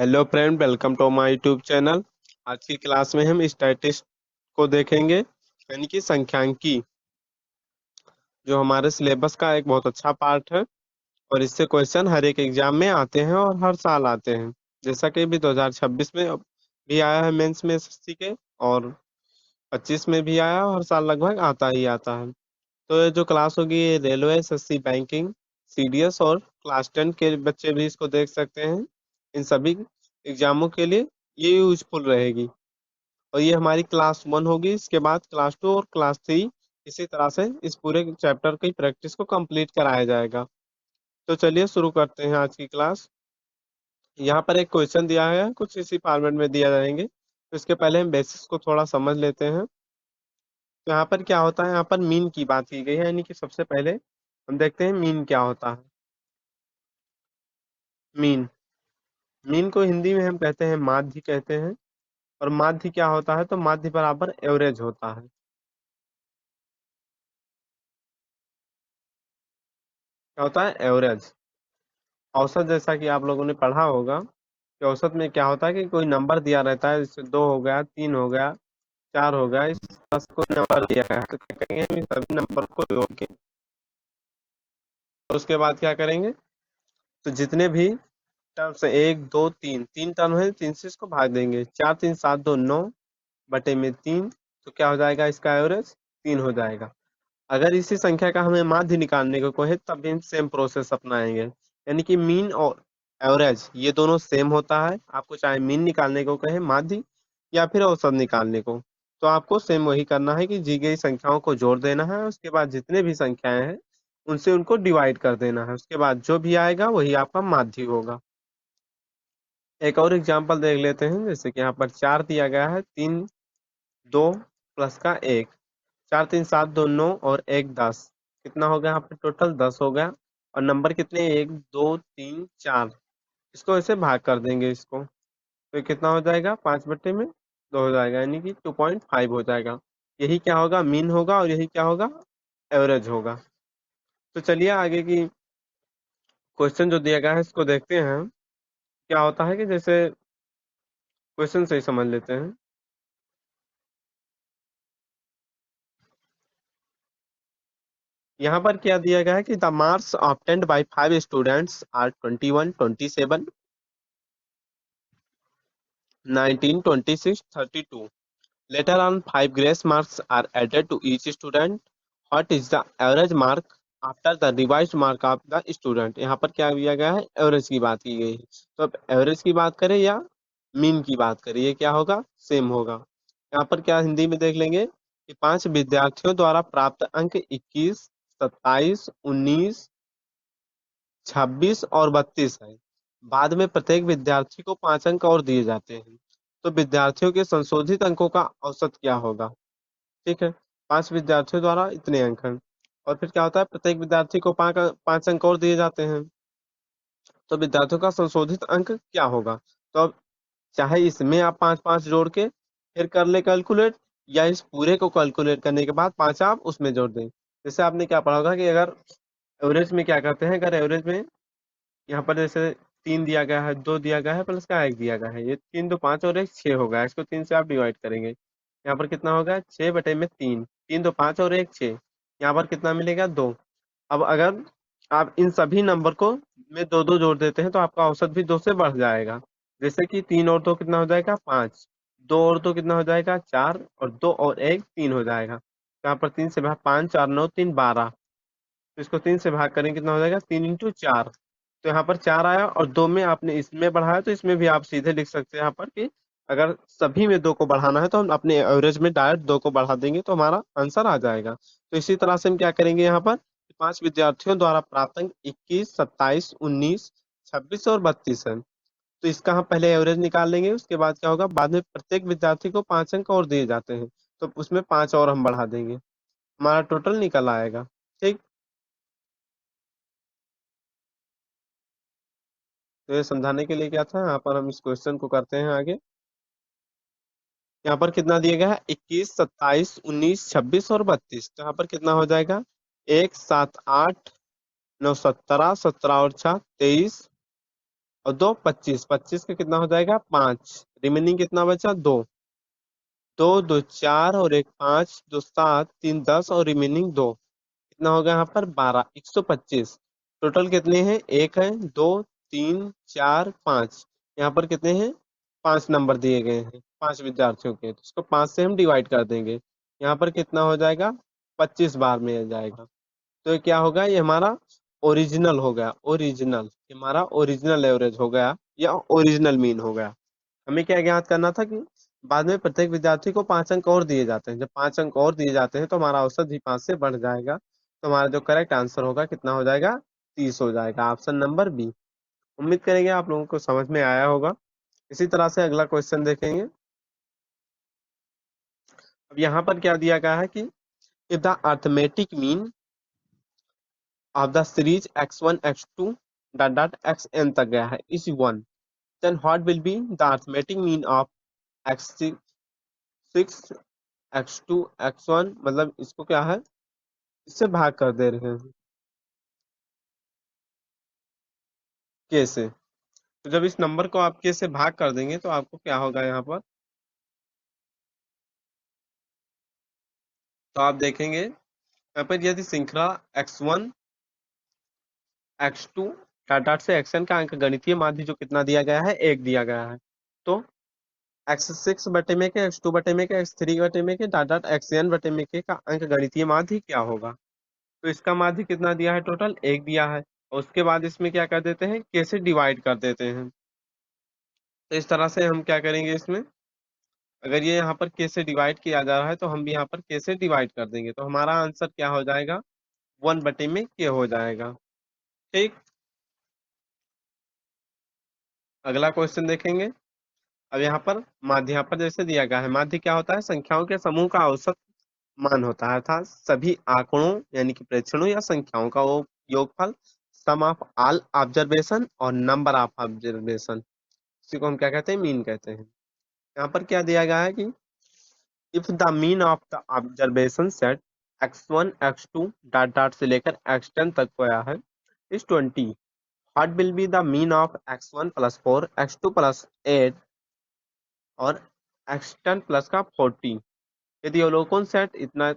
Hello friend, welcome to my YouTube channel. आज की class में हम स्टैटिस्टिक्स को देखेंगे, यानी कि सांख्यिकी, जो हमारे सिलेबस का एक बहुत अच्छा पार्ट है। और इससे क्वेश्चन हर एक एग्जाम में आते हैं और हर साल आते हैं। जैसा कि भी 2026 में भी आया है मेंस में एसएससी के, और 25 में भी आया, और हर साल लगभग आता ही आता है। तो ये जो क्लास होगी, ये रेलवे, एसएससी, बैंकिंग, सीडीएस और क्लास 10 के बच्चे भी इसको देख सकते हैं। इन सभी एग्जामों के लिए ये यूजफुल रहेगी। और ये हमारी क्लास 1 होगी। इसके बाद क्लास 2 और क्लास 3, इसी तरह से इस पूरे चैप्टर की प्रैक्टिस को कंप्लीट कराया जाएगा। तो चलिए शुरू करते हैं आज की क्लास। यहाँ पर एक क्वेश्चन दिया है, कुछ इसी फॉर्मेट में दिया जाएंगे, तो इसके पहले हम बेसिक्स को थोड़ा समझ लेते हैं। तो यहाँ पर क्या होता है, यहाँ पर मीन की बात की गई है, यानी कि सबसे पहले हम देखते हैं मीन क्या होता है। मीन मीन को हिंदी में हम कहते हैं माध्य कहते हैं। और माध्य क्या होता है, तो माध्य बराबर एवरेज होता है। क्या होता है? एवरेज। औसत, जैसा कि आप लोगों ने पढ़ा होगा कि औसत में क्या होता है कि कोई नंबर दिया रहता है, जैसे 2 हो गया, 3 हो गया, 4 हो गया, इस तरह से कोई नंबर दिया गया है, तो क्या करेंगे, हम इन सभी नंबर को जोड़ के, और उसके बाद क्या करेंगे, तो जितने भी टर्म्स है, 1 2 3, 3 टर्म है, 3 से इसको भाग देंगे। 4 3 7 2 9/3, तो क्या हो जाएगा, इसका एवरेज 3 हो जाएगा। अगर इसी संख्या का हमें माध्य निकालने को कहे, तब भी हम सेम प्रोसेस अपनाएंगे, यानी कि मीन और एवरेज ये दोनों सेम होता है। आपको चाहे मीन निकालने को कहे, माध्य, या फिर औसत निकालने को, तो आपको सेम वही करना है कि दी गई संख्याओं को जोड़ देना है। उसके बाद जितने भी संख्याएं हैं, उनसे उनको डिवाइड कर देना है। उसके बाद जो भी आएगा वही आपका माध्य होगा। एक और एग्जांपल देख लेते हैं। जैसे कि यहाँ पर 4 दिया गया है, 3 2 प्लस का 1, 4 3 7 2 9 और 1 10, कितना हो गया यहाँ पे, टोटल 10 हो गया। और नंबर कितने, 1 2 3 4, इसको ऐसे भाग कर देंगे इसको, तो ये कितना हो जाएगा, 5/2 हो जाएगा, यानी कि 2.5 हो जाएगा। यही क्या होगा, मीन होगा, और यही क्या होगा, एवरेज होगा। तो चलिए आगे की क्वेश्चन जो दिया गया है इसको देखते हैं। क्या होता है कि जैसे क्वेश्चन से ही समझ लेते हैं। यहाँ पर क्या दिया गया है कि the marks obtained by 5 students are 21 27 19 26 32. Later on, 5 grace marks are added to each student. What is the average mark after the revised mark of the student? यहाँ पर क्या दिया गया है, एवरेज की बात की गई है। तो अब एवरेज की बात करें या मीन की बात करें, ये क्या होगा, सेम होगा। यहाँ पर क्या हिंदी में देख लेंगे कि 5 विद्यार्थियों द्वारा प्राप्त अंक 21 27 19 26 और 32 है। बाद में प्रत्येक विद्यार्थी को 5 अंक और दिए जाते हैं। तो विद्यार्थियों के संशोधित अंकों का औसत क्या होगा? ठीक है, 5 विद्यार्थियों द्वारा इतने अंक हैं, और फिर क्या होता है, प्रत्येक विद्यार्थी को 5 अंक और दिए जाते हैं। तो विद्यार्थियों का संशोधित अंक क्या होगा? तो अब चाहे इसमें आप 5 5 जोड़ के फिर कर ले कैलकुलेट, या इस पूरे को कैलकुलेट करने के बाद 5 आप उसमें जोड़ दें। जैसे आपने क्या पढ़ा होगा कि अगर एवरेज में क्या करते हैं, अगर एवरेज में यहाँ पर जैसे 3 दिया गया है, 2 दिया गया है, प्लस का 1 दिया गया है, ये 3 2 5 और 1 6 होगा। इसको 3 से आप डिवाइड करेंगे, यहाँ पर कितना होगा, 6/3, 3 2 5 और 1 6, यहाँ पर कितना मिलेगा, 2। अब अगर आप इन सभी नंबर को में 2 2 जोड़ देते हैं, तो आपका औसत भी 2 से बढ़ जाएगा। जैसे कि 3 और 2 कितना हो जाएगा, 5, 2 और 2 कितना हो जाएगा, 4, और 2 और 1 3 हो जाएगा। तो यहाँ पर 3 से भाग, 5 4 9 3 12, तो इसको 3 से भाग करें, कितना हो जाएगा, 3 × 4। तो यहाँ पर 4 आया, और 2 में आपने इसमें बढ़ाया, तो इसमें भी आप सीधे लिख सकते हैं यहाँ पर कि अगर सभी में 2 को बढ़ाना है, तो हम अपने एवरेज में डायरेक्ट 2 को बढ़ा देंगे, तो हमारा आंसर आ जाएगा। तो इसी तरह से हम क्या करेंगे, यहाँ पर 5 विद्यार्थियों द्वारा प्राप्त अंक 21 27 19 26 और 32 है। तो इसका हम पहले एवरेज निकाल लेंगे। उसके बाद क्या होगा, बाद में प्रत्येक विद्यार्थी को 5 अंक और दिए जाते हैं, तो उसमें 5 और हम बढ़ा देंगे, हमारा टोटल निकल आएगा। ठीक। तो ये समझाने के लिए क्या था, यहाँ पर हम इस क्वेश्चन को करते हैं आगे। यहाँ पर कितना दिया गया है, 21 27 19 26 और 32, तो यहाँ पर कितना हो जाएगा, 1 7 8 9 17 17 और 6 23 और 2 25, 25 का कितना हो जाएगा 5, रिमेनिंग कितना बचा 2, 2 2 4 और एक 5, 2 7, 3 10 और रिमेनिंग 2, कितना होगा यहाँ पर 12, 125। टोटल कितने हैं, एक है, दो, तीन, चार, पाँच। यहाँ पर कितने हैं, 5 नंबर दिए गए हैं 5 विद्यार्थियों के, तो इसको 5 से हम डिवाइड कर देंगे। यहाँ पर कितना हो जाएगा, 25 बार में आ जाएगा। तो ये क्या होगा, ये हमारा ओरिजिनल हो गया, ओरिजिनल हमारा ओरिजिनल एवरेज हो गया या ओरिजिनल मीन हो गया। हमें क्या ज्ञात करना था कि बाद में प्रत्येक विद्यार्थी को 5 अंक और दिए जाते हैं, जब 5 अंक और दिए जाते हैं तो हमारा औसत भी 5 से बढ़ जाएगा, तो हमारा जो करेक्ट आंसर होगा कितना हो जाएगा, 30 हो जाएगा, ऑप्शन नंबर बी। उम्मीद करेंगे आप लोगों को समझ में आया होगा। इसी तरह से अगला क्वेश्चन देखेंगे। अब यहाँ पर क्या दिया गया है कि if the arithmetic mean of the series x1 x2 dot dot xn तक गया है is 1, then what will be the arithmetic mean of x6 x2 x1, मतलब इसको क्या है, इससे भाग कर दे रहे हैं के से। तो जब इस नंबर को आप के से भाग कर देंगे तो आपको क्या होगा यहाँ पर, तो आप देखेंगे यहाँ पर यदि श्रृंखला x1 x2 डॉट डॉट से xn का अंक गणितीय माध्य जो कितना दिया गया है, एक दिया गया है, तो x6 बटे में के, x2 बटे में के, x3 बटे में के, डॉट डॉट xn बटे में के का अंक गणितीय माध्य क्या होगा। तो इसका माध्य कितना दिया है, टोटल एक दिया है, और उसके बाद इसमें क्या कर देते हैं, के से डिवाइड कर देते हैं। तो इस तरह से हम क्या करेंगे, इसमें अगर ये यहाँ पर के से डिवाइड किया जा रहा है तो हम भी यहाँ पर के से डिवाइड कर देंगे, तो हमारा आंसर क्या हो जाएगा, 1 बटे में के हो जाएगा। ठीक, अगला क्वेश्चन देखेंगे। अब यहाँ पर माध्य, यहाँ पर जैसे दिया गया है, माध्य क्या होता है, संख्याओं के समूह का औसत मान होता है, अर्थात सभी आंकड़ों यानी कि प्रेक्षणों या संख्याओं का वो योगफल, सम ऑफ ऑल ऑब्जर्वेशन और नंबर ऑफ ऑब्जर्वेशन, इसी को हम क्या कहते हैं, मीन कहते हैं। यहाँ पर क्या दिया गया है कि if the mean of the observation set x1 x2 dot dot से लेकर x10 तक गया है is 20, what will be the mean of x1 plus 4 x2 plus 8 और x10 प्लस का 40। यदि अवलोकन सेट इतना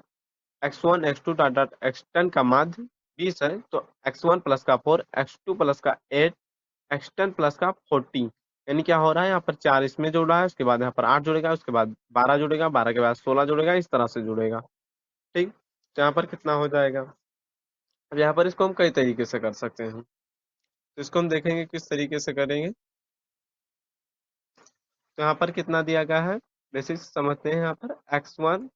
x1 x2 dot dot x10 का माध्य 20 है, तो x1 प्लस का 4 x2 प्लस का 8 x10 प्लस का 40, यानी क्या हो रहा है, यहाँ पर 4 इसमें जुड़ रहा है, उसके बाद यहाँ पर 8 जुड़ेगा, उसके बाद 12 जुड़ेगा, 12 के बाद 16 जुड़ेगा, इस तरह से जुड़ेगा। ठीक, तो यहाँ पर कितना हो जाएगा। अब यहाँ पर इसको हम कई तरीके से कर सकते हैं, तो इसको हम देखेंगे किस तरीके से करेंगे। तो यहाँ पर कितना दिया गया है, बेसिक समझते हैं। यहाँ पर x1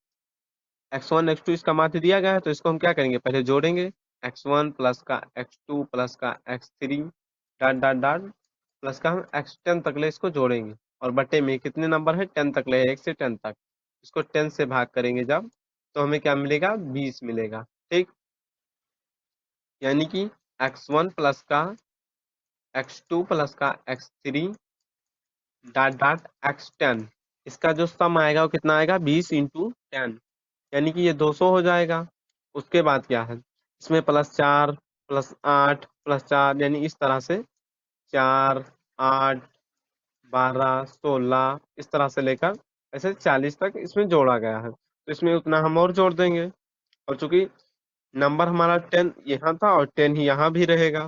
x2 इसका माध्य दिया गया है, तो इसको हम क्या करेंगे, पहले जोड़ेंगे, x1 प्लस का x2 प्लस का x3 dot dot dot plus का हम x10 तक ले इसको जोड़ेंगे, और बटे में कितने नंबर है, 10 तक ले, 1 से 10 तक, इसको 10 से भाग करेंगे जब, तो हमें क्या मिलेगा, 20 मिलेगा। ठीक, यानी कि x1 प्लस का x2 प्लस का x3 डॉट डॉट x10, इसका जो सम आएगा वो कितना आएगा, 20 इंटू 10, यानी कि ये 200 हो जाएगा। उसके बाद क्या है, इसमें प्लस 4 प्लस 8 प्लस 4, यानी इस तरह से 4 8 12 16 इस तरह से लेकर ऐसे 40 तक इसमें जोड़ा गया है, तो इसमें उतना हम और जोड़ देंगे। और चूंकि नंबर हमारा 10 यहाँ था और 10 ही यहाँ भी रहेगा।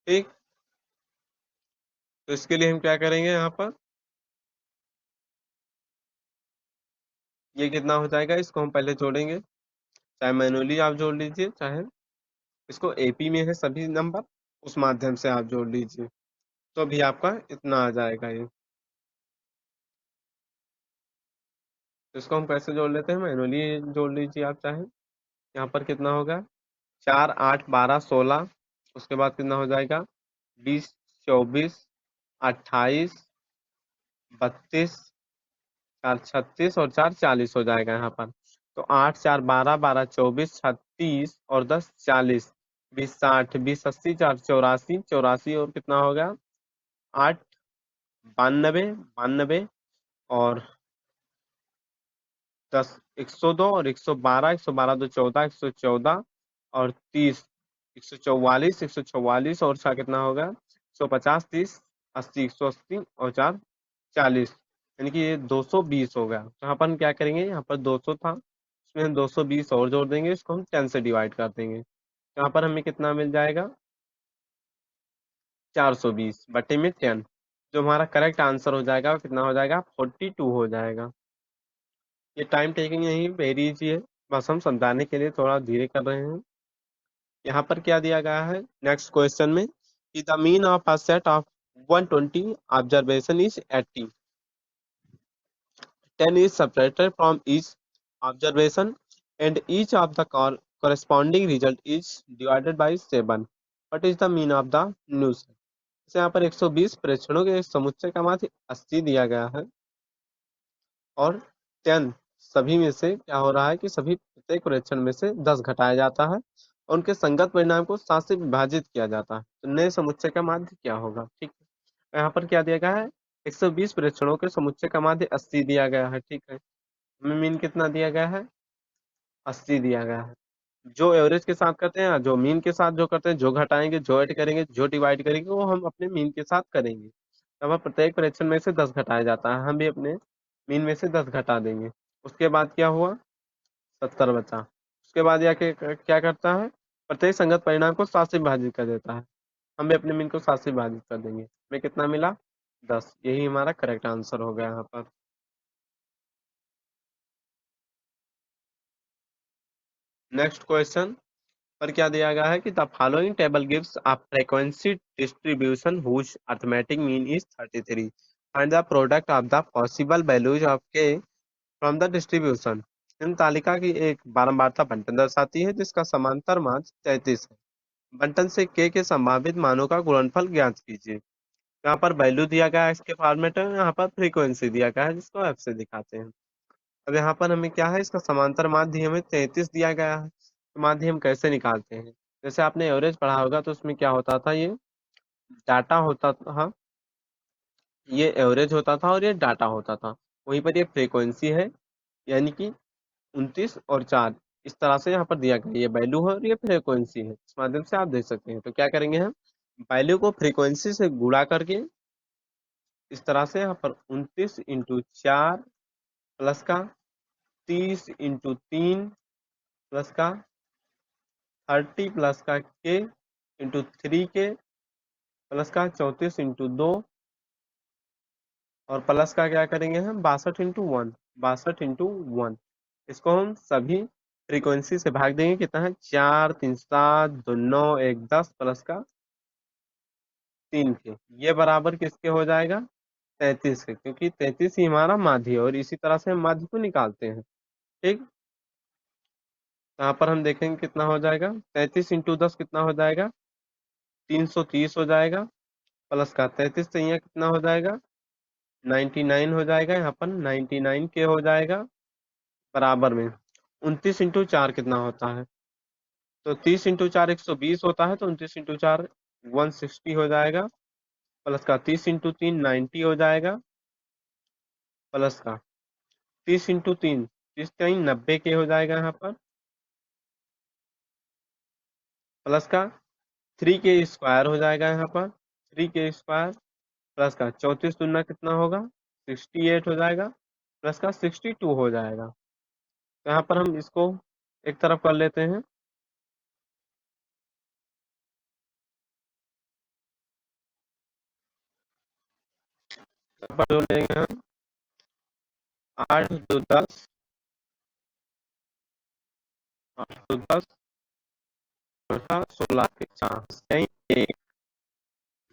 ठीक, तो इसके लिए हम क्या करेंगे, यहाँ पर ये कितना हो जाएगा, इसको हम पहले जोड़ेंगे, चाहे मैनुअली आप जोड़ लीजिए, चाहे इसको एपी में है सभी नंबर, उस माध्यम से आप जोड़ लीजिए, तो भी आपका इतना आ जाएगा ये। तो इसको हम कैसे जोड़ लेते हैं, मैनुअली जोड़ लीजिए आप चाहे। यहाँ पर कितना होगा, 4 8 12 16, उसके बाद कितना हो जाएगा, 20 24 28 32, 4 36 और 4 40 हो जाएगा यहाँ पर। तो 8 4 12 12 24 36 और 10 40, 20 60 20 80 4 84 84 और कितना हो गया, 8 92 92 और 10 102 और 112 112 2 14 114 और 30 144, 144 और 6 कितना होगा? 150, 30, 80, 180 और 4, 40, यानी कि ये 220 हो गया। तो यहाँ पर हम क्या करेंगे, यहाँ पर 200 था, इसमें हम 220 और जोड़ देंगे, इसको हम 10 से डिवाइड कर देंगे। तो यहाँ पर हमें कितना मिल जाएगा? 420 बटे में 10। जो हमारा करेक्ट आंसर हो जाएगा वो कितना हो जाएगा? 42 हो जाएगा। ये टाइम टेकिंग यही वेरी इजी है, बस हम समझाने के लिए थोड़ा धीरे कर रहे हैं। यहाँ पर क्या दिया गया है नेक्स्ट क्वेश्चन में कि the mean of a set of 120 observation is 80, 10 is separated from each observation and each of the corresponding result is divided by 7. What is the mean of the new set? जैसे यहाँ पर 120 प्रेक्षणों के समुच्चय का माध्य 80 दिया गया है और 10 सभी में से क्या हो रहा है कि सभी प्रत्येक प्रेक्षण में से 10 घटाया जाता है और उनके संगत परिणाम को 7 से विभाजित किया जाता है। तो नए समुच्चय का माध्य क्या होगा? ठीक है, यहाँ पर क्या दिया गया है? 120 प्रेक्षणों के समुच्चय का माध्य 80 दिया गया है। ठीक है, हमें मीन कितना दिया गया है? 80 दिया गया है। जो एवरेज के साथ करते हैं, जो मीन के साथ जो करते हैं, जो घटाएंगे, जो ऐड करेंगे, जो डिवाइड करेंगे, वो हम अपने मीन के साथ करेंगे। अब प्रत्येक परीक्षण में से 10 घटाया जाता है, हम भी अपने मीन में से 10 घटा देंगे। उसके बाद क्या हुआ? 70 बचा। उसके बाद यह क्या करता है? प्रत्येक संगत परिणाम को 7 से विभाजित कर देता है, हम भी अपने मीन को 7 से विभाजित कर देंगे। हमें कितना मिला? 10। यही हमारा करेक्ट आंसर हो गया यहाँ पर। नेक्स्ट क्वेश्चन पर क्या दिया गया है कि the following table gives a frequency distribution whose arithmetic mean is 33, find the product of the possible values of k from the distribution. इन तालिका की एक बारंबारता बंटन दर्शाती है जिसका समांतर मान 33 है। बंटन से के संभावित मानों का गुणनफल ज्ञात कीजिए। यहाँ पर वैल्यू दिया गया है इसके फॉर्मेट में, यहाँ पर फ्रीक्वेंसी दिया गया है जिसको एफ से दिखाते हैं। अब यहाँ पर हमें क्या है, इसका समांतर माध्य हमें 33 दिया गया है, तो माध्य हम कैसे निकालते हैं? जैसे आपने एवरेज पढ़ा होगा तो उसमें क्या होता था, ये डाटा होता था, ये एवरेज होता था और ये डाटा होता था। वहीं पर ये फ्रीक्वेंसी है, यानी कि 29 और 4 इस तरह से यहाँ पर दिया गया, ये वैल्यू है और ये फ्रीक्वेंसी है। इस माध्यम से आप देख सकते हैं। तो क्या करेंगे हम, वैल्यू को फ्रीक्वेंसी से गुणा करके इस तरह से यहाँ पर 29 इंटू 4 प्लस का 30 इंटू 3 प्लस का 30 प्लस का के इंटू 3 के प्लस का 34 इंटू 2 और प्लस का क्या करेंगे हम 62 इंटू 1, 62 इंटू 1। इसको हम सभी फ्रीक्वेंसी से भाग देंगे, कितना है 4 3 7 2 9 1 10 प्लस का 3 के, ये बराबर किसके हो जाएगा? 33 के, क्योंकि 33 ही हमारा माध्य है और इसी तरह से हम माध्य को निकालते हैं। ठीक, यहाँ पर हम देखेंगे कितना हो जाएगा, 33 इंटू 10 कितना हो जाएगा? 330 हो जाएगा, प्लस का 33 से यहाँ कितना हो जाएगा? 99 हो जाएगा, यहाँ पर 99 के हो जाएगा, बराबर में 29 इंटू 4 कितना होता है? तो 30 इंटू 4 120 होता है, तो 29 इंटू 4 160 हो जाएगा, प्लस का 30 इंटू 3 90 हो जाएगा, प्लस का 30 इंटू 3 30 90 के हो जाएगा यहाँ पर, प्लस का 3 के स्क्वायर हो जाएगा यहाँ पर, 3 के स्क्वायर प्लस का 34 दुना कितना होगा? 68 हो जाएगा, प्लस का 62 हो जाएगा। तो यहाँ पर हम इसको एक तरफ कर लेते हैं, यहाँ पर जोड़ देंगे हम 8 2 10, 8 2 10 16 के 4 1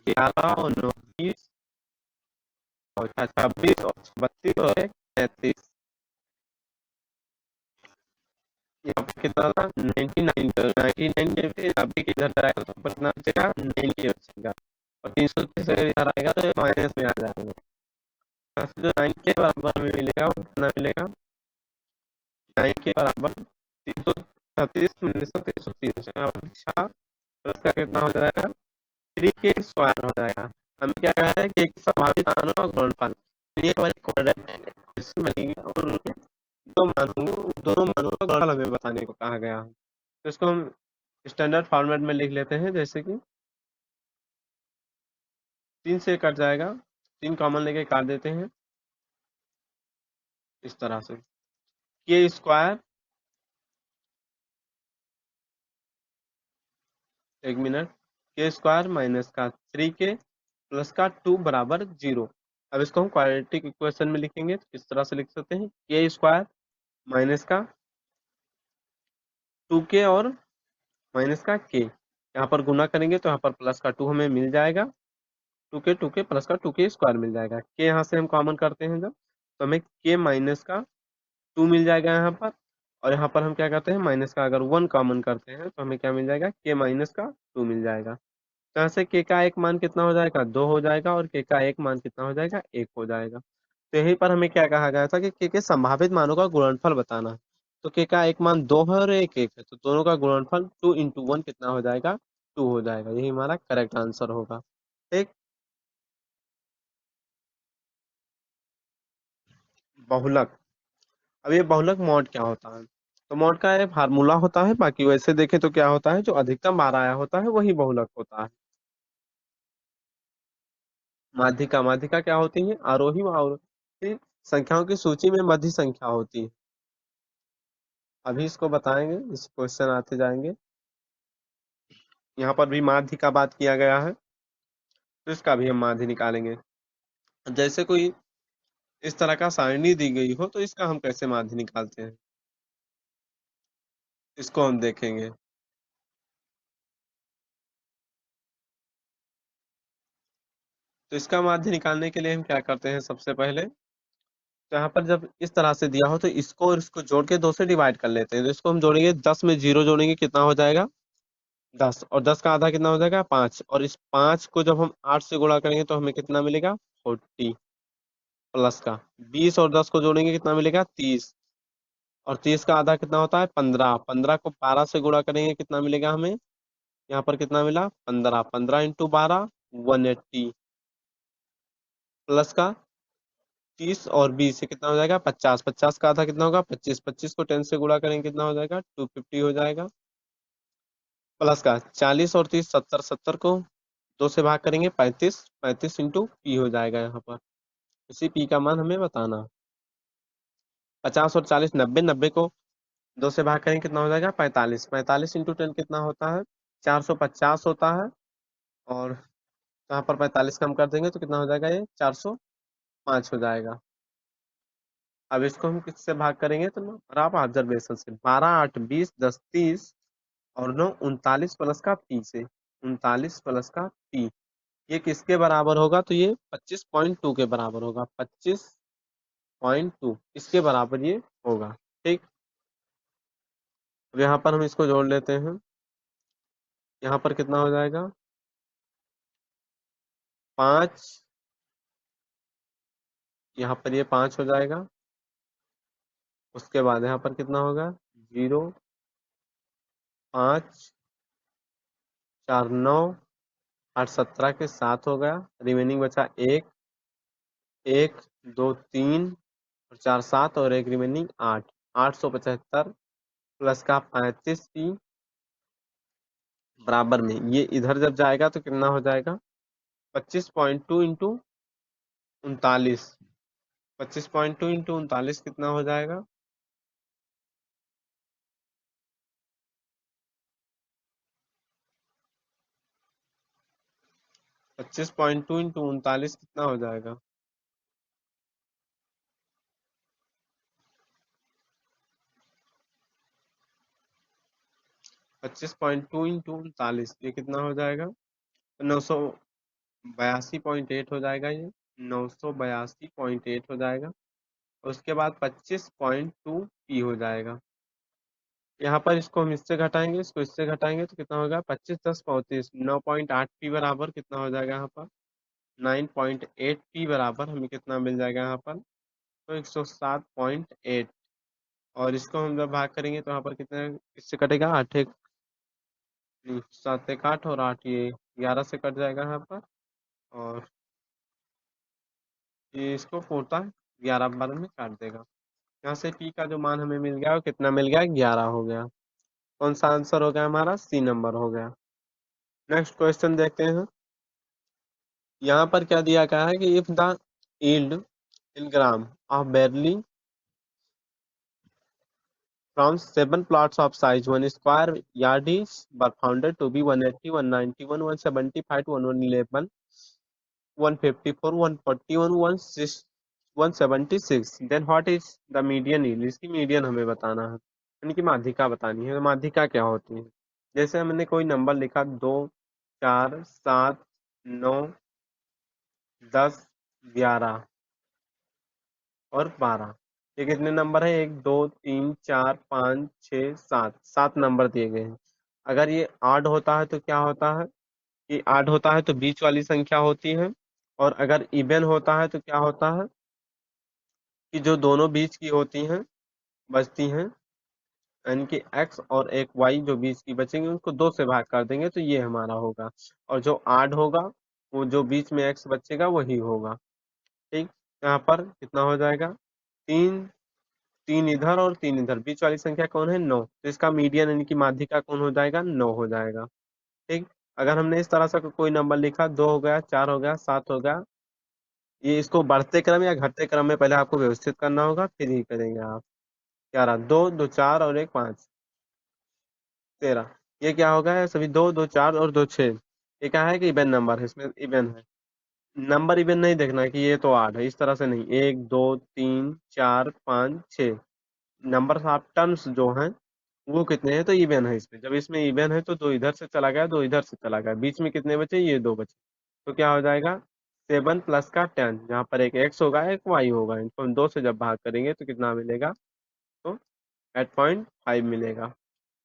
11 और 9 20 और 26 और 32 और 1 33। यहाँ पे कितना था 99, तो 99 में फिर अभी किधर जाएगा तो कितना बचेगा? 90 बचेगा, और 330 अगर इधर आएगा तो माइनस में आ जाएगा। यहाँ से जो 9 के बराबर में मिलेगा वो कितना मिलेगा? 9 के बराबर 336 में से 330 प्लस का कितना हो जाएगा? 3 के स्क्वायर हो जाएगा। हम क्या कह रहे हैं कि एक संभावित मानों का गुणनफल, ये हमारी क्वाड्रेटिक इक्वेशन बनेगी और उनके दोनों मानों का गुणनफल हमें बताने को कहा गया है। तो इसको हम स्टैंडर्ड फॉर्मेट में लिख लेते हैं, जैसे कि 3 से कट जाएगा, 3 कॉमन लेके काट देते हैं इस तरह से। के स्क्वायर, 1 मिनट, के स्क्वायर माइनस का 3k प्लस का 2 बराबर 0। अब इसको हम क्वाड्रेटिक इक्वेशन में लिखेंगे तो इस तरह से लिख सकते हैं, के स्क्वायर माइनस का 2k और माइनस का k, यहाँ पर गुना करेंगे तो यहाँ पर प्लस का 2 हमें मिल जाएगा, 2k प्लस का 2k स्क्वायर मिल जाएगा। के यहाँ से हम कॉमन करते हैं जब, तो हमें k माइनस का 2 मिल जाएगा यहाँ पर, और यहाँ पर हम क्या करते हैं, माइनस का अगर 1 कॉमन करते हैं तो हमें क्या मिल जाएगा, के माइनस का 2 मिल जाएगा। तो यहाँ से के का एक मान कितना हो जाएगा, 2 हो जाएगा, और के का एक मान कितना हो जाएगा, 1 हो जाएगा। तो यहीं पर हमें क्या कहा गया था कि के संभावित मानों का गुणनफल बताना है। तो के का एक मान 2 है और एक 1 है, तो दोनों का गुणनफल 2 इंटू 1 कितना हो जाएगा, 2 हो जाएगा। यही हमारा करेक्ट आंसर होगा। ठीक। बहुलक। अब ये बहुलक मॉड क्या होता है, तो मॉड का एक फार्मूला होता है, बाकी वैसे देखें तो क्या होता है, जो अधिकतम बार आया होता है वही बहुलक होता है। माध्यिका, माध्यिका क्या होती है, आरोही व अवरोही संख्याओं की सूची में मध्य संख्या होती है। अभी इसको बताएंगे, इस क्वेश्चन आते जाएंगे। यहाँ पर भी माध्य का बात किया गया है, तो इसका भी हम माध्य निकालेंगे। जैसे कोई इस तरह का सारणी दी गई हो तो इसका हम कैसे माध्य निकालते हैं, इसको हम देखेंगे। तो इसका माध्य निकालने के लिए हम क्या करते हैं, सबसे पहले तो यहाँ पर जब इस तरह से दिया हो तो इसको और इसको जोड़ के 2 से डिवाइड कर लेते हैं। तो इसको हम जोड़ेंगे, 10 में 0 जोड़ेंगे कितना हो जाएगा, 10, और 10 का आधा कितना हो जाएगा, 5, और इस 5 को जब हम 8 से गुणा करेंगे तो हमें कितना मिलेगा, 40, प्लस का 20, और 10 को जोड़ेंगे कितना मिलेगा, 30, और 30 का आधा कितना होता है, 15, 15 को 12 से गुणा करेंगे कितना मिलेगा हमें, यहाँ पर कितना मिला, 15, 15 इंटू 12 180, प्लस का 30 और 20 से कितना हो जाएगा, 50, 50 का आधा कितना होगा, 25, 25 को 10 से गुणा करेंगे कितना हो जाएगा, 250 हो जाएगा, प्लस का 40 और 30 70, 70 को 2 से भाग करेंगे 35, 35 इंटू पी हो जाएगा यहाँ पर। इसी पी का मान हमें बताना है। 50 और 40 90, 90 को 2 से भाग करेंगे कितना हो जाएगा, 45, 45 इंटू 10 कितना होता है, 450 होता है, और यहाँ पर 45 कम कर देंगे तो कितना हो जाएगा, ये 405 हो जाएगा। अब इसको हम किससे भाग करेंगे, तो और आप ऑब्जर्वेशन से, 12 8 20 10 30 और 9 39 प्लस का पी से, 39 प्लस का पी, ये किसके बराबर होगा, तो ये 25.2 के बराबर होगा, 25.2 इसके बराबर ये होगा। ठीक। अब यहाँ पर हम इसको जोड़ लेते हैं, यहाँ पर कितना हो जाएगा, 5, यहाँ पर ये 5 हो जाएगा, उसके बाद यहाँ पर कितना होगा, 0, 5, 4 9, 8 17 के 7 हो गया, रिमेनिंग बचा 1, 1 2 3 और 4 7, और एक रिमेनिंग 8, 875 प्लस का 35p बराबर में, ये इधर जब जाएगा तो कितना हो जाएगा, 25.2 इंटू 39, 25.2 इंटू 39 कितना हो जाएगा, 25.2 इंटू 39 कितना हो जाएगा, 25.2 इंटू 39 ये कितना हो जाएगा, 982.8 हो जाएगा ये, 982.8 हो जाएगा। उसके बाद 25.2 पी हो जाएगा। यहाँ पर इसको हम इससे घटाएंगे, इसको इससे घटाएंगे तो कितना होगा, 25 10 35, 9.8 पी बराबर कितना हो जाएगा यहाँ पर, 9.8 पी बराबर हमें कितना मिल जाएगा यहाँ पर, तो 107.8, और इसको हम जब भाग करेंगे तो यहाँ पर कितना, इससे कटेगा 8 एक, 7 एक 8, और 8 ये 11 से कट जाएगा यहाँ पर, और ये इसको पूर्णतः 11 बार में काट देगा। यहाँ से पी का जो मान हमें मिल गया वो कितना मिल गया, 11 हो गया। कौन सा आंसर हो गया हमारा? सी नंबर हो गया। नेक्स्ट क्वेश्चन देखते हैं। यहाँ पर क्या दिया गया है कि if the yield in gram of barley from 7 plots of size 1 square yard is were founded to be 180, 191, 175, 111, 154, 141, 176, then what is the median yield? इसकी मीडियन हमें बताना है, यानी कि माध्यिका बतानी है। तो माध्यिका क्या होती है? जैसे हमने कोई नंबर लिखा 2, 4, 7, 9, 10, 11 और 12। ये कितने नंबर है? 1, 2, 3, 4, 5, 6, 7, 7 नंबर दिए गए हैं। अगर ये आड होता है तो क्या होता है? कि आड होता है तो बीच वाली संख्या होती है, और अगर इवन होता है तो क्या होता है? कि जो दोनों बीच की होती हैं बचती हैं, यानी कि x और एक y जो बीच की बचेंगे उनको 2 से भाग कर देंगे तो ये हमारा होगा। और जो आड होगा वो जो बीच में x बचेगा वही होगा। ठीक, यहाँ पर कितना हो जाएगा? 3, 3 इधर और 3 इधर, बीच वाली संख्या कौन है? 9। तो इसका मीडियन यानी कि माध्यिका कौन हो जाएगा? 9 हो जाएगा। ठीक, अगर हमने इस तरह से कोई नंबर लिखा, 2 हो गया, 4 हो गया, 7 हो गया, ये इसको बढ़ते क्रम या घटते क्रम में पहले आपको व्यवस्थित करना होगा, फिर ही करेंगे आप। 11, 2, 2, 4 और एक 5, 13। ये क्या होगा? सभी 2, 2, 4 और 2, 6। ये क्या है कि इवन नंबर है, इसमें इवन है। नंबर इवन नहीं देखना है कि ये तो 8 है, इस तरह से नहीं। 1, 2, 3, 4, 5, 6 नंबर ऑफ टर्म्स जो हैं वो कितने हैं? तो इवन है इसमें। जब इसमें इवन है तो 2 इधर से चला गया, 2 इधर से चला गया, बीच में कितने बचे? ये 2 बचे। तो क्या हो जाएगा? 7 प्लस का 10, जहाँ पर एक x होगा एक y होगा, इनको हम 2 से जब भाग करेंगे तो कितना मिलेगा? तो 8.5 मिलेगा।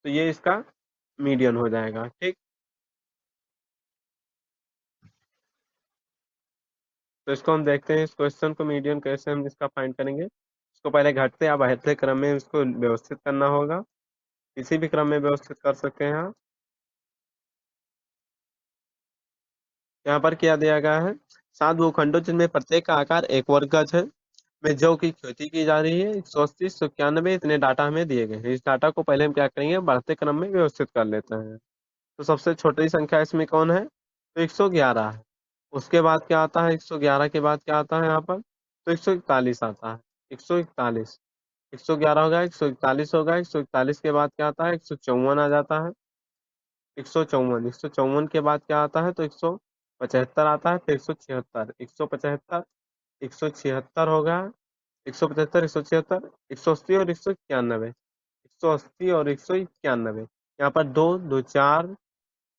तो ये इसका मीडियन हो जाएगा। ठीक, तो इसको हम देखते हैं, इस क्वेश्चन को मीडियन कैसे हम इसका फाइंड करेंगे। इसको पहले घटते या बढ़ते क्रम में इसको व्यवस्थित करना होगा। किसी भी क्रम में व्यवस्थित कर सकते हैं आप। यहाँ पर क्या दिया गया है? 7 भूखंडों जिनमें प्रत्येक का आकार 1 वर्ग गज है, में जौ की खेती की जा रही है। 180, 191 इतने डाटा हमें दिए गए हैं। इस डाटा को पहले हम क्या करेंगे? बढ़ते क्रम में व्यवस्थित कर लेते हैं। तो सबसे छोटी संख्या इसमें कौन है? तो 111 है। उसके बाद क्या आता है? 111 के बाद क्या आता है यहाँ पर? तो 141 आता है। 141, 111 होगा, 141 होगा, 141 के बाद क्या आता है? 154 आ जाता है। 154, 154 के बाद क्या आता है? तो 175 आता है, फिर 176, 175, 176 होगा, 175, 176, 180 और 191, 180 और 191। यहाँ पर 2, 2, 4,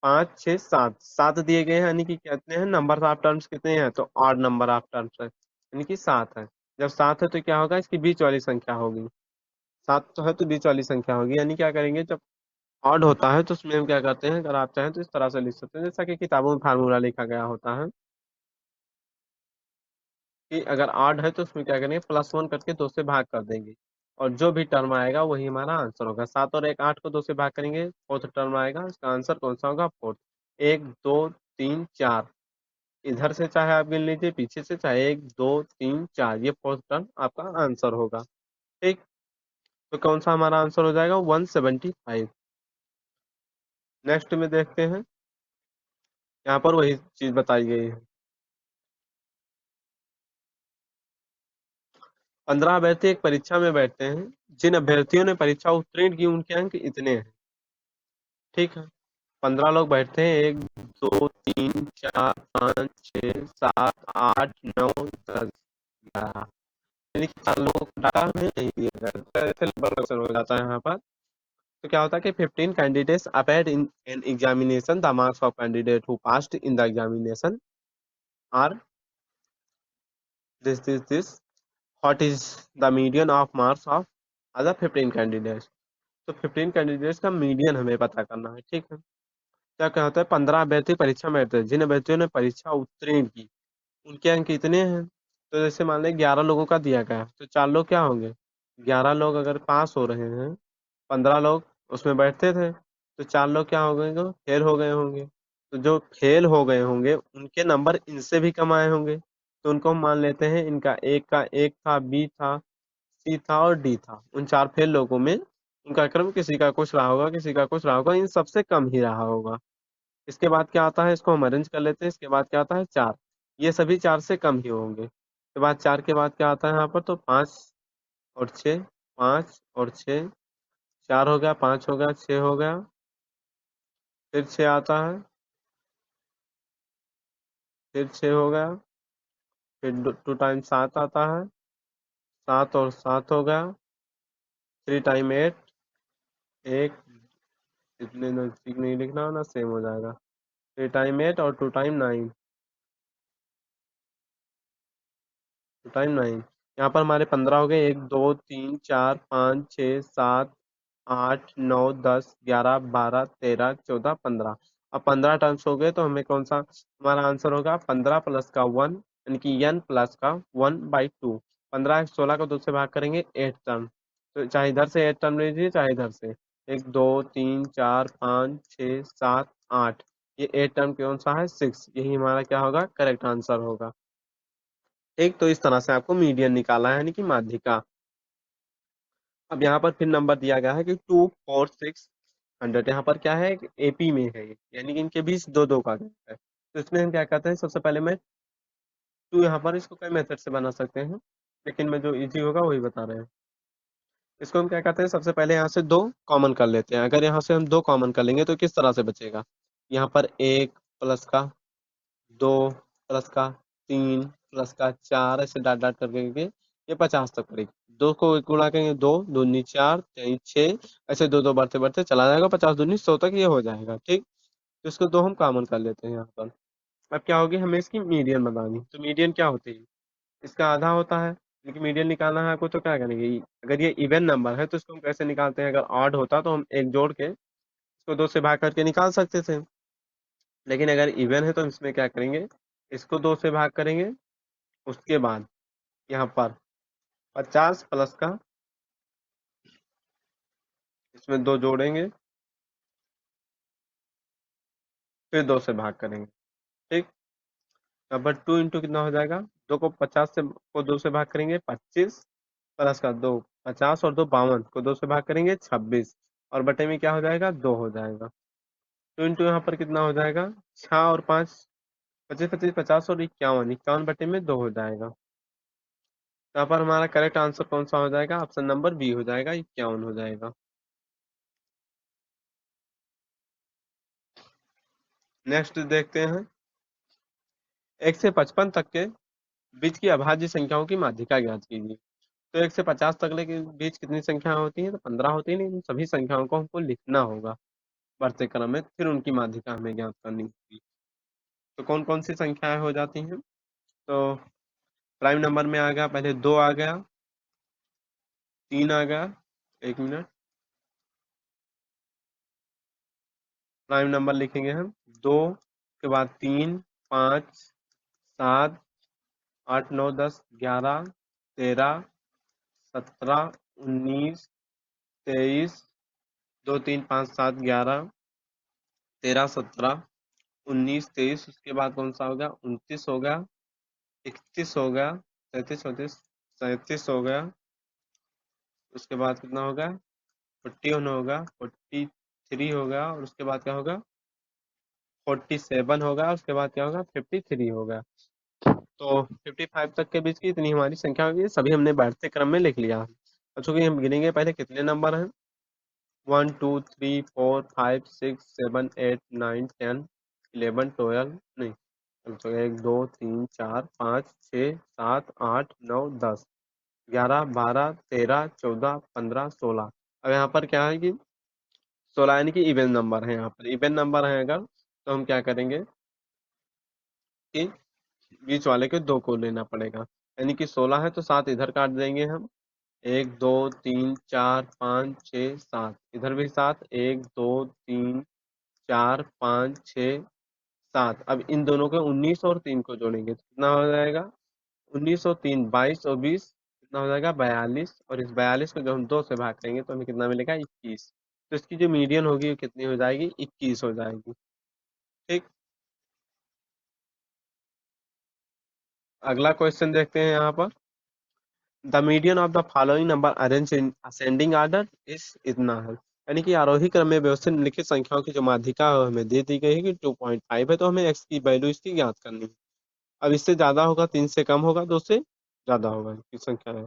5, 6, 7, 7 दिए गए हैं, यानी कि कितने हैं? नंबर ऑफ टर्म्स कितने हैं? तो ऑड नंबर ऑफ टर्म्स है, यानी कि 7 है। जब 7 है तो क्या होगा? इसकी बीच वाली संख्या होगी। 7 तो है तो बीच वाली संख्या होगी, यानी क्या करेंगे? जब ऑड होता है तो उसमें हम क्या करते हैं? अगर आप चाहें तो इस तरह से लिख सकते हैं, जैसा कि किताबों में फार्मूला लिखा गया होता है कि अगर ऑड है तो उसमें क्या करेंगे? +1 करके 2 से भाग कर देंगे, और जो भी टर्म आएगा वही हमारा आंसर होगा। 7 और 1, 8 को 2 से भाग करेंगे, फोर्थ टर्म आएगा, इसका आंसर कौन सा होगा? फोर्थ। 1, 2, 3, 4, इधर से चाहे आप गिन लीजिए, पीछे से चाहे 1, 2, 3, 4, ये फोर्थ टर्म आपका आंसर होगा। ठीक, तो कौन सा हमारा आंसर हो जाएगा? 175। नेक्स्ट में देखते हैं, यहाँ पर वही चीज बताई गई है। 15 अभ्यर्थी एक परीक्षा में बैठते हैं। जिन अभ्यर्थियों ने परीक्षा उत्तीर्ण की उनके अंक इतने हैं। ठीक है, 15 लोग बैठते हैं, 1, 2, 3, 4, 5, 6, 7, 8, 9, 10, 11, यानी कि 4 लोगों का डाटा हमें नहीं दिया गया, तो ऐसे लगभग क्वेश्चन हो जाता है यहाँ पर। तो क्या होता है कि 15 candidates appeared in an examination, the marks of candidate who passed in the examination are this what is the median of marks of other 15 candidates? तो 15 कैंडिडेट्स का मीडियन हमें पता करना है। ठीक है, क्या होता है? 15 अभ्यर्थी परीक्षा में बैठते हैं, जिन अभ्यर्थियों ने परीक्षा उत्तीर्ण की उनके अंक कितने हैं? तो जैसे मान लें 11 लोगों का दिया गया है, तो 4 लोग क्या होंगे? 11 लोग अगर पास हो रहे हैं, 15 लोग उसमें बैठते थे, तो 4 लोग क्या हो गए? फेल हो गए होंगे। तो जो फेल हो गए होंगे उनके नंबर इनसे भी कम आए होंगे, तो उनको हम मान लेते हैं इनका एक का 1 था, बी था, सी था और डी था। उन 4 फेल लोगों में उनका क्रम किसी का कुछ रहा होगा, किसी का कुछ रहा होगा, इन सबसे कम ही रहा होगा। इसके बाद क्या आता है, इसको हम अरेंज कर लेते हैं। इसके बाद क्या आता है, चार। ये सभी चार से कम ही होंगे। उसके बाद चार के बाद क्या आता है यहाँ पर, तो पाँच और छः, पाँच और छः, चार हो गया, पाँच हो गया, छः हो गया, फिर छः आता है, फिर छः हो गया, फिर टू टाइम सात आता है, सात और सात हो गया, थ्री टाइम एट, एक, इतने नजदीक नहीं लिखना ना, सेम हो जाएगा। थ्री टाइम एट और two time nine, two time nine. यहाँ पर हमारे 15 हो गए, एक दो तीन चार पाँच छः सात आठ नौ 10 11 12 13 14 15। अब 15 टर्म्स हो गए, तो हमें कौन सा हमारा आंसर होगा, 15 प्लस का वन, यानी कि एन प्लस का 1/2। 15 16 को 2 से भाग करेंगे, 8 टर्म। तो चाहे इधर से 8 टर्म लीजिए, चाहे इधर से। एक दो तीन चार पाँच छः सात आठ, ये 8 टर्म कौन सा है, 6। यही हमारा क्या होगा, करेक्ट आंसर होगा। ठीक, तो इस तरह से आपको मीडियन निकाला है, यानी कि माध्यिका। अब यहाँ पर फिर नंबर दिया गया है कि 2 4 6 100। यहाँ पर क्या है, एपी में है ये, यानी कि इनके बीच दो दो का गैप है। तो इसमें हम क्या कहते हैं, सबसे पहले मैं टू, यहाँ पर इसको कई मेथड से बना सकते हैं, लेकिन मैं जो इजी होगा वही बता रहे हैं। इसको हम क्या कहते हैं, सबसे पहले यहाँ से दो कॉमन कर लेते हैं। अगर यहाँ से हम दो कॉमन कर लेंगे तो किस तरह से बचेगा, यहाँ पर एक प्लस का, दो प्लस का, तीन प्लस का, चार, ऐसे डाट डाट करके ये 50 तक पड़ेगी। दो को गुणा करेंगे, दो दूनी चार, तीन छः, ऐसे दो दो बढ़ते बढ़ते चला जाएगा, 50 दूनी 100 तक ये हो जाएगा। ठीक, तो इसको दो हम कॉमन कर लेते हैं यहाँ पर। अब क्या होगी, हमें इसकी मीडियन बतानी। तो मीडियन क्या होती है, इसका आधा होता है। लेकिन मीडियन निकालना है आपको, तो क्या करेंगे, अगर ये इवन नंबर है तो इसको हम कैसे निकालते हैं, अगर ऑड होता तो हम एक जोड़ के इसको दो से भाग करके निकाल सकते थे। लेकिन अगर इवन है तो इसमें क्या करेंगे, इसको दो से भाग करेंगे, उसके बाद यहाँ पर 50 प्लस का, इसमें दो जोड़ेंगे, फिर दो से भाग करेंगे। ठीक, यहाँ पर टू इंटू कितना हो जाएगा, दो को 50 से को दो से भाग करेंगे, 25 प्लस का दो, 50 और दो 52 को दो से भाग करेंगे, 26, और बटे में क्या हो जाएगा, दो हो जाएगा। टू इंटू यहाँ पर कितना हो जाएगा, 6 और 5, 25 25 50 और 51, 51 बटे में दो हो जाएगा। तो यहाँ पर हमारा करेक्ट आंसर कौन सा हो जाएगा, ऑप्शन नंबर बी हो जाएगा, 51 हो जाएगा। नेक्स्ट देखते हैं, 1 से 55 तक के बीच की अभाज्य संख्याओं की माध्यिका ज्ञात कीजिए। तो 1 से 50 तक के बीच कितनी संख्या होती है, तो 15 होती है, लेकिन सभी संख्याओं को हमको लिखना होगा बढ़ते क्रम में, फिर उनकी माध्यिका हमें ज्ञात करनी होगी। तो कौन कौन सी संख्याएं हो जाती हैं, तो प्राइम नंबर में आ गया, पहले दो आ गया, तीन आ गया, एक मिनट, प्राइम नंबर लिखेंगे हम, दो के बाद तीन, पाँच, सात, आठ, नौ, 10, 11, 13, 17, 19, 23, दो तीन पाँच सात 11, 13, 17, 19, 23, उसके बाद कौन सा हो गया, 29 हो गया, 31 हो गया, 33, 34, 37 हो गया, उसके बाद कितना होगा, 41 होगा, 43 होगा, और उसके बाद क्या होगा, 47 होगा, उसके बाद क्या होगा, 53 होगा। तो 55 तक के बीच की इतनी हमारी संख्या होगी, सभी हमने बढ़ते क्रम में लिख लिया। अब चूंकि हम गिनेंगे पहले कितने नंबर हैं, 1 2 3 4 5 6 7 8 9 10 11 12, नहीं, तो 1 2 3 4 5 6 7 8 9 10 11 12 13 14 15 16। अब यहाँ पर क्या है कि 16 यानी कि इवन नंबर है, यहाँ पर इवन नंबर है अगर, तो हम क्या करेंगे कि बीच वाले के दो को लेना पड़ेगा। यानी कि 16 है तो सात इधर काट देंगे हम, एक दो तीन चार पाँच छः सात, इधर भी सात, एक दो तीन चार पाँच छः सात। अब इन दोनों के 19 और 3 को जोड़ेंगे तो कितना हो जाएगा, 19 और 3 22 और 20 कितना हो जाएगा, 42, और इस 42 को जब हम दो से भाग करेंगे तो हमें कितना मिलेगा, 21। तो इसकी जो मीडियन होगी वो कितनी हो जाएगी, 21 हो जाएगी। ठीक, अगला क्वेश्चन देखते हैं यहाँ पर, the median of the following number arrange in ascending order इस इतना है, यानी कि आरोही क्रम में व्यवस्थित निम्नलिखित संख्याओं की जो माध्यिका है वो हमें दे दी गई है कि 2.5 है, तो हमें x की वैल्यू इसकी ज्ञात करनी है। अब इससे ज्यादा होगा, 3 से कम होगा, 2 से ज्यादा होगा की संख्या है,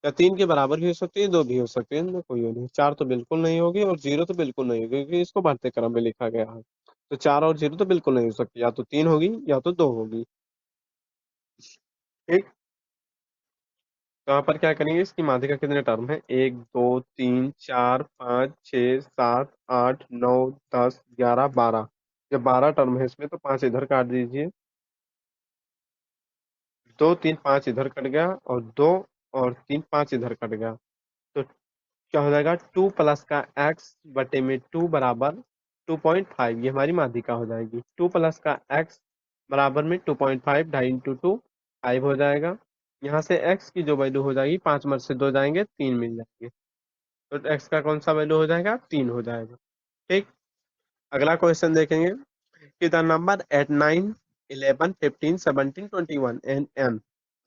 या 3 के बराबर भी हो सकती है, 2 भी हो सकती है, इनमें कोई वो नहीं। 4 तो बिल्कुल नहीं होगी और 0 तो बिल्कुल नहीं होगी, क्योंकि इसको बढ़ते क्रम में लिखा गया है। तो 4 और 0 तो बिल्कुल नहीं हो सकती, या तो 3 होगी या तो 2 होगी। ठीक, तो यहाँ पर क्या करेंगे, इसकी माध्यिका कितने टर्म है, 1 2 3 4 5 6 7 8 9 10 11 12। जब 12 टर्म है इसमें तो 5 इधर काट दीजिए, 2 3 5 इधर कट गया, और 2 और 3 5 इधर कट गया। तो क्या हो जाएगा, 2 प्लस का एक्स बटे में 2 बराबर 2.5, ये हमारी माध्यिका हो जाएगी। 2 प्लस का एक्स बराबर में 2.5, 2.5 × 2 5 हो जाएगा। यहाँ से x की जो वैल्यू हो जाएगी, 5 में से 2 जाएंगे, 3 मिल जाएंगे, तो x का कौन सा वैल्यू हो जाएगा, 3 हो जाएगा। ठीक, अगला क्वेश्चन देखेंगे कि the number eight 9 11 15 17 21 and n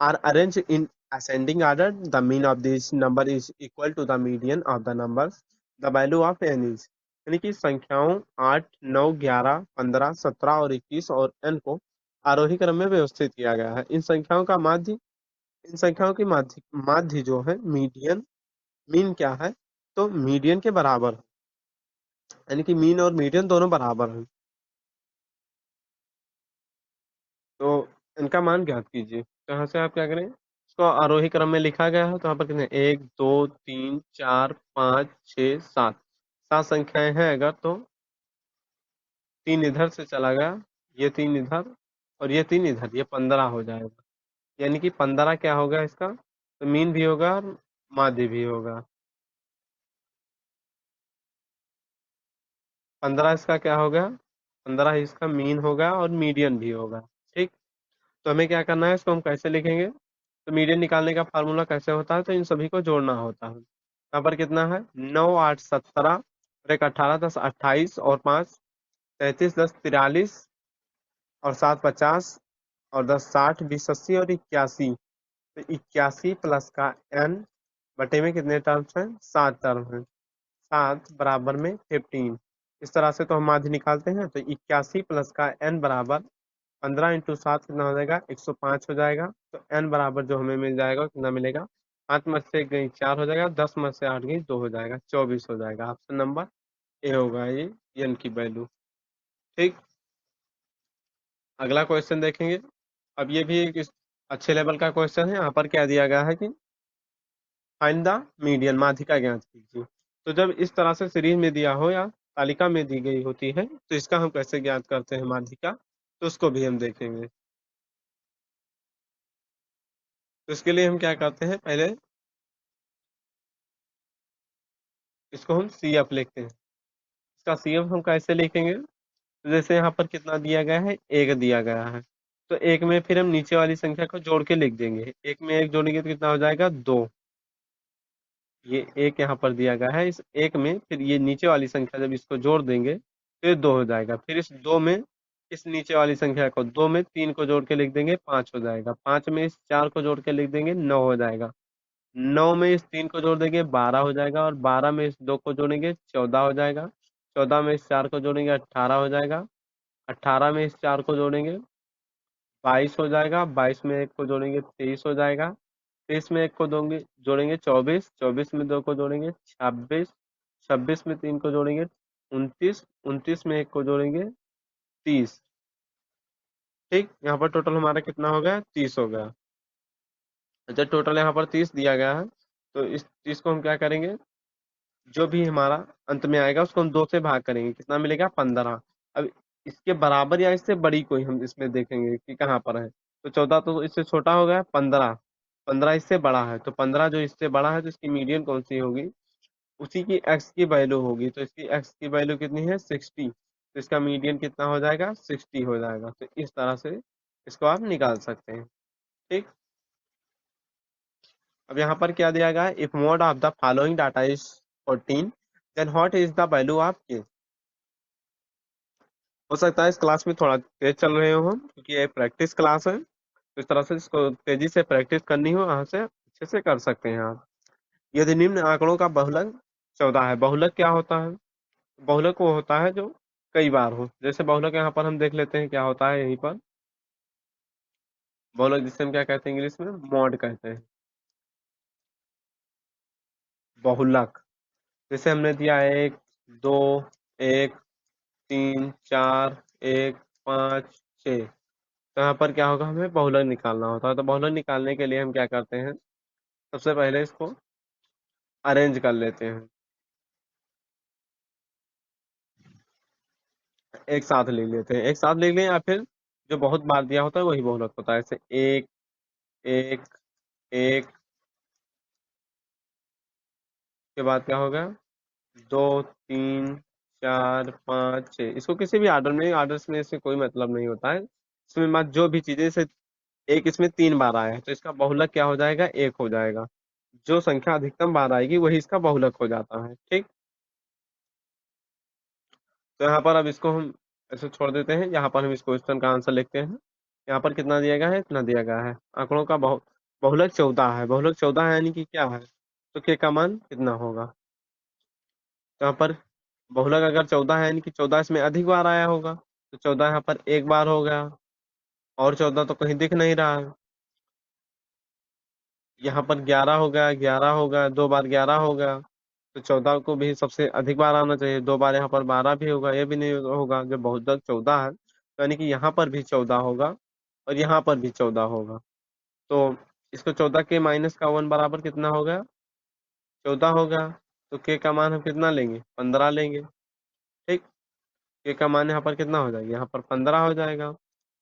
are arranged in ascending order. The mean of this number is equal to the median of the numbers. The value of n is, यानी कि संख्याओं 8 9 11 15 17 और 21 और n को आरोही क्रम में व्यवस्थित किया गया है। इन संख्याओं का माध्य, इन संख्याओं की माध्य माध्य जो है मीडियन, मीन क्या है, तो मीडियन के बराबर है, यानी कि मीन और मीडियन दोनों बराबर हैं। तो इनका मान ज्ञात कीजिए। तो यहाँ से आप क्या करें, इसको आरोही क्रम में लिखा गया है, तो यहाँ पर कितने, 1 2 3 4 5 6 7, 7 संख्याएं हैं अगर, तो 3 इधर से चला गया, ये 3 इधर और ये 3 इधर, ये 15 हो जाएगा। यानी कि 15 क्या होगा इसका, तो मीन भी होगा और माध्य भी होगा। 15 इसका क्या होगा, 15 इसका मीन होगा और मीडियन भी होगा। ठीक, तो हमें क्या करना है, इसको हम कैसे लिखेंगे, तो मीडियन निकालने का फार्मूला कैसे होता है, तो इन सभी को जोड़ना होता है। यहाँ पर कितना है, 9 8 17 और एक 18 10 28 और 5 33 10 43 और 7 50 और 10 60 20 80 और 81। तो 81 प्लस का n बटे में कितने टर्म्स हैं, 7 टर्म हैं, 7 बराबर में 15। इस तरह से तो हम माध्य निकालते हैं, तो 81 प्लस का n बराबर 15 × 7 कितना हो जाएगा, 105 हो जाएगा। तो n बराबर जो हमें मिल जाएगा कितना मिलेगा, 5 में से 1 गई 4 हो जाएगा, 10 में से 8 गई 2 हो जाएगा, 24 हो जाएगा। ऑप्शन नंबर ए होगा ये n की वैल्यू। ठीक, अगला क्वेश्चन देखेंगे। अब ये भी एक अच्छे लेवल का क्वेश्चन है। यहाँ पर क्या दिया गया है कि फाइंड द मीडियन, माध्यिका ज्ञात कीजिए। तो जब इस तरह से सीरीज में दिया हो या तालिका में दी गई होती है, तो इसका हम कैसे ज्ञात करते हैं माध्यिका, तो उसको भी हम देखेंगे। तो इसके लिए हम क्या करते हैं, पहले इसको हम सी एफ लिखते हैं। इसका सी एफ हम कैसे लिखेंगे, तो जैसे यहाँ पर कितना दिया गया है, 1 दिया गया है, तो 1 में फिर हम नीचे वाली संख्या को जोड़ के लिख देंगे। 1 में 1 जोड़ेंगे तो कितना हो जाएगा, 2। ये 1 यहाँ पर दिया गया है, इस 1 में फिर ये नीचे वाली संख्या जब इसको जोड़ देंगे तो ये 2 हो जाएगा। फिर इस 2 में इस नीचे वाली संख्या को 2 में 3 को जोड़ के लिख देंगे, 5 हो जाएगा। 5 में इस 4 को जोड़ के लिख देंगे, 9 हो जाएगा। 9 में इस 3 को जोड़ देंगे, 12 हो जाएगा। और 12 में इस 2 को जोड़ेंगे, 14 हो जाएगा। 14 में इस 4 को जोड़ेंगे, 18 हो जाएगा। 18 में इस 4 को जोड़ेंगे, 22 हो जाएगा। 22 में 1 को जोड़ेंगे, 23 हो जाएगा। 23 में 1 को दोगे जोड़ेंगे, 24। 24 में 2 को जोड़ेंगे, 26। 26 में 3 को जोड़ेंगे, 29। 29 में 1 को जोड़ेंगे, 30। ठीक, यहाँ पर टोटल हमारा कितना हो गया, 30 हो गया। अच्छा, टोटल यहाँ पर 30 दिया गया है, तो इस 30 को हम क्या करेंगे, जो भी हमारा अंत में आएगा उसको हम 2 से भाग करेंगे, कितना मिलेगा, 15। अब इसके बराबर या इससे बड़ी कोई हम इसमें देखेंगे कि कहाँ पर है, तो 14 तो इससे छोटा हो गया, 15। 15 इससे बड़ा है, तो 15 जो इससे बड़ा है तो इसकी मीडियन कौन सी होगी, उसी की x की वैल्यू होगी। तो इसकी x की वैल्यू कितनी है, 60। तो इसका मीडियन कितना हो जाएगा, 60 हो जाएगा। तो इस तरह से इसको आप निकाल सकते हैं। ठीक, अब यहाँ पर क्या दिया गया है, if mode of the following data is 14, then what is the value of k। हो सकता है इस क्लास में थोड़ा तेज चल रहे हो हम, क्योंकि ये प्रैक्टिस क्लास है, तो इस तरह से इसको तेजी से प्रैक्टिस करनी हो, यहाँ से कैसे कर सकते हैं आप। यदि निम्न आंकड़ों का बहुलक 14 है। बहुलक क्या होता है? बहुलक वो होता है जो कई बार हो। जैसे बहुलक यहाँ पर हम देख लेते हैं क्या होता है यहीं पर। बहुलक जिसे हम क्या कहते हैं इंग्लिश में? मॉड कहते हैं। बहुलक जैसे हमने दिया एक, दो, एक, तीन, चार, एक, पाँच, छः। तो यहाँ पर क्या होगा, हमें बहुलक निकालना होता है। तो बहुलक निकालने के लिए हम क्या करते हैं, सबसे पहले इसको अरेंज कर लेते हैं, एक साथ लिख लेते हैं, एक साथ लिख लें, या फिर जो बहुत बार दिया होता है वही बहुलक होता है। जैसे एक, एक, एक के बाद क्या होगा, दो, तीन, चार, पाँच, छः। इसको किसी भी ऑर्डर में, ऑर्डर्स में इससे कोई मतलब नहीं होता है। इसमें बात जो भी चीजें से एक इसमें 3 बार आया है तो इसका बहुलक क्या हो जाएगा, एक हो जाएगा। जो संख्या अधिकतम बार आएगी वही इसका बहुलक हो जाता है। ठीक। तो यहाँ पर अब इसको हम ऐसे छोड़ देते हैं। यहाँ पर हम इस क्वेश्चन का आंसर लिखते हैं। यहाँ पर कितना दिया गया है, इतना दिया गया है। आंकड़ों का बहुलक 14 है। बहुलक 14 है यानी कि क्या है, तो के का मान कितना होगा। तो यहाँ पर बहुलक अगर 14 है यानी कि 14 इसमें अधिक बार आया होगा। तो 14 यहाँ पर एक बार हो गया, और 14 तो कहीं दिख नहीं रहा है। यहाँ पर 11 हो गया, 11 हो गया, 2 बार 11 हो गया। तो 14 को भी सबसे अधिक बार आना चाहिए। 2 बार यहाँ पर 12 भी होगा, ये भी नहीं होगा। जब बहुलक 14 है तो यानी कि यहाँ पर भी 14 होगा, और यहाँ पर भी 14 होगा। तो इसको 14 के माइनस का 1 बराबर कितना हो गया, 14 हो गया। तो के का मान हम कितना लेंगे, 15 लेंगे। ठीक। के का मान यहाँ पर कितना हो जाएगा, यहाँ पर 15 हो जाएगा।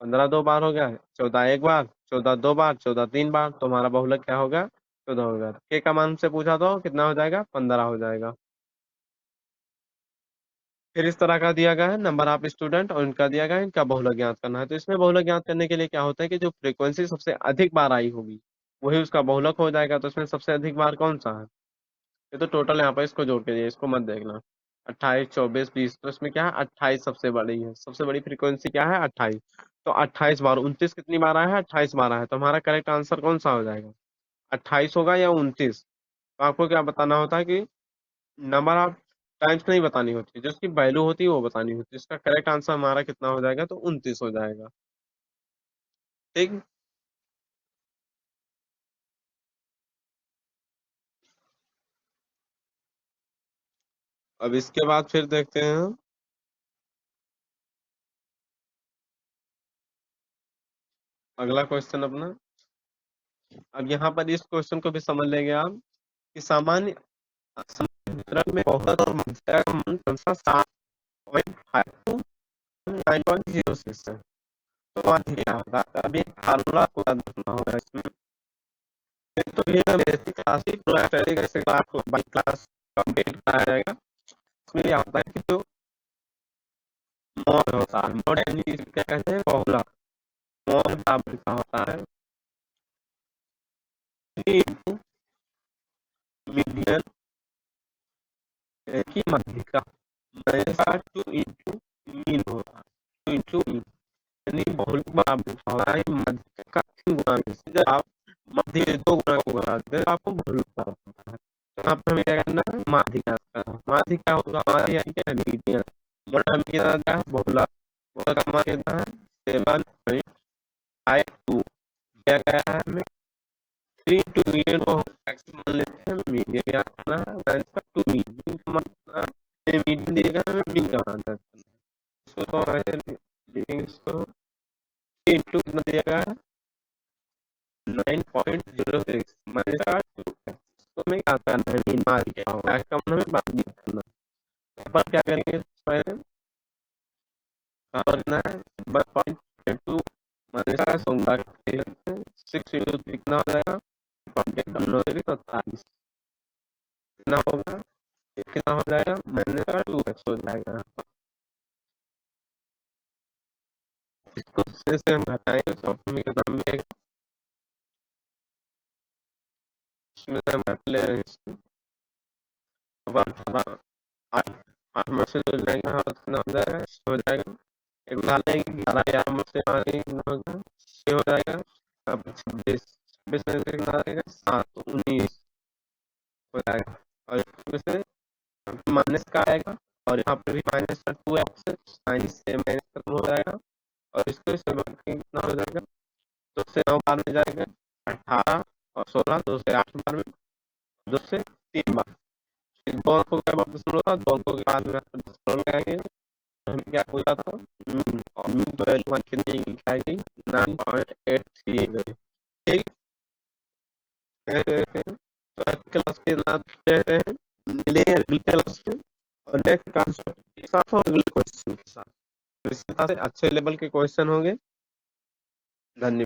15 2 बार हो गया, 14 एक बार, 14 2 बार, 14 3 बार। तो हमारा बहुलक क्या होगा, 14 होगा। के का मान से पूछा तो कितना हो जाएगा, 15 हो जाएगा। फिर इस तरह का दिया गया है नंबर ऑफ स्टूडेंट, और इनका दिया गया है इनका बहुलक ज्ञात करना है। तो इसमें बहुलक ज्ञात करने के लिए क्या होता है कि जो फ्रीक्वेंसी सबसे अधिक बार आई होगी वही उसका बहुलक हो जाएगा। तो इसमें सबसे अधिक बार कौन सा है, ये तो टोटल यहाँ पर इसको जोड़ के दिए, इसको मत देखना। 28, 24, 20, तो इसमें क्या है, 28 सबसे बड़ी है। सबसे बड़ी फ्रीक्वेंसी क्या है, 28। तो 28 बार, 29 कितनी बार आया है, 28 बार आया है। तो हमारा करेक्ट आंसर कौन सा हो जाएगा, 28 होगा या 29। तो आपको क्या बताना होता है कि नंबर ऑफ टाइम्स नहीं बतानी होती, जो उसकी वैल्यू होती है वो बतानी होती है। इसका करेक्ट आंसर हमारा कितना हो जाएगा, तो 29 हो जाएगा। ठीक। अब इसके बाद फिर देखते हैं अगला क्वेश्चन अपना। अब यहाँ पर इस क्वेश्चन को भी समझ लेंगे आप कि सामान्य वितरण में बहुलक और मध्यक का मान क्रमशः 7.5 टू 9.06 है। तो आज क्या होगा, अभी फार्मूला को याद रखना होगा इसमें। एक तो ये बेसिक क्लास ही पूरा स्टडी कैसे क्लास बाई क्लास कंप्लीट कराया जाएगा। इसमें क्या होता है कि जो मॉड होता है, मॉड यानी क्या कहते हैं, बहुलक। मॉड बराबर का होता है 3 इंटू मीडियन की मध्यिका, मेरा 2 इंटू मीन होगा, 2 इंटू मीन। यानी बहुलक बराबर का होता है मध्यिका का 3 गुना में से। जब आप मध्य के 2 गुना को बना देते हैं तो आपको बहुलक प्राप्त होता है। तो यहाँ पर हमें क्या करना है, माध्य ज्ञात करना है। माध्य क्या होगा, माध्य यानी क्या, मीडियन। मोटा में कितना आता है, बहुलक। बहुलक का मान कितना है, 7.52 दिया गया है हमें। 3 टू मीडियन को x मान लेते हैं, मीडियन क्या करना है, 9.2 मीडियन का मान कितना है, मीडियन दिएगा हमें, मीन का मान करना है। इसको तो ऐसे लिखेंगे, इसको इंटू कितना दिया गया है, 9.06 माइनस 2। तो हमें क्या करना है, मीन मार क्या होगा, x का मान हमें बात नहीं करना। यहाँ पर क्या करेंगे, पहले यहाँ पर कितना है, 1.2 माइनस 6 इंटू कितना हो जाएगा, 47 कितना होगा, ये कितना हो जाएगा, मैंने कहा 2x हो जाएगा। इसको से हम घटाएंगे तो हमें कितना मिलेगा, इसमें से हम घट ले रहे हैं इसको। अब 18 8 8 में से जो जाएगा और कितना हो जाएगा, हो जाएगा। एक डालेंगे 11 11 में से हमारे कितना होगा, 6 हो जाएगा। अब 26 26 में से कितना आ जाएगा, 7 19 हो जाएगा। और इसमें से माइनस का आएगा और यहाँ पे भी माइनस का 2x 19 से माइनस खत्म हो जाएगा और इसको इससे कितना हो जाएगा, 2 से 9 बार में जाएगा 18 और 16, 2 से 8 बार में, 2 से 3 बार। 2 अंकों के बाद दशमलव था, 2 अंकों के बाद में दशमलव लगाएंगे, हमें क्या पूछा था, और 12 कितनी लिखाएगी 9.83। ठीक है, तो क्लास के नाम कहते हैं, मिलेंगे अगली क्लास में और नेक्स्ट कॉन्सेप्ट के साथ और अगले क्वेश्चन के साथ। तो इस तरह से अच्छे लेवल के क्वेश्चन होंगे। धन्यवाद।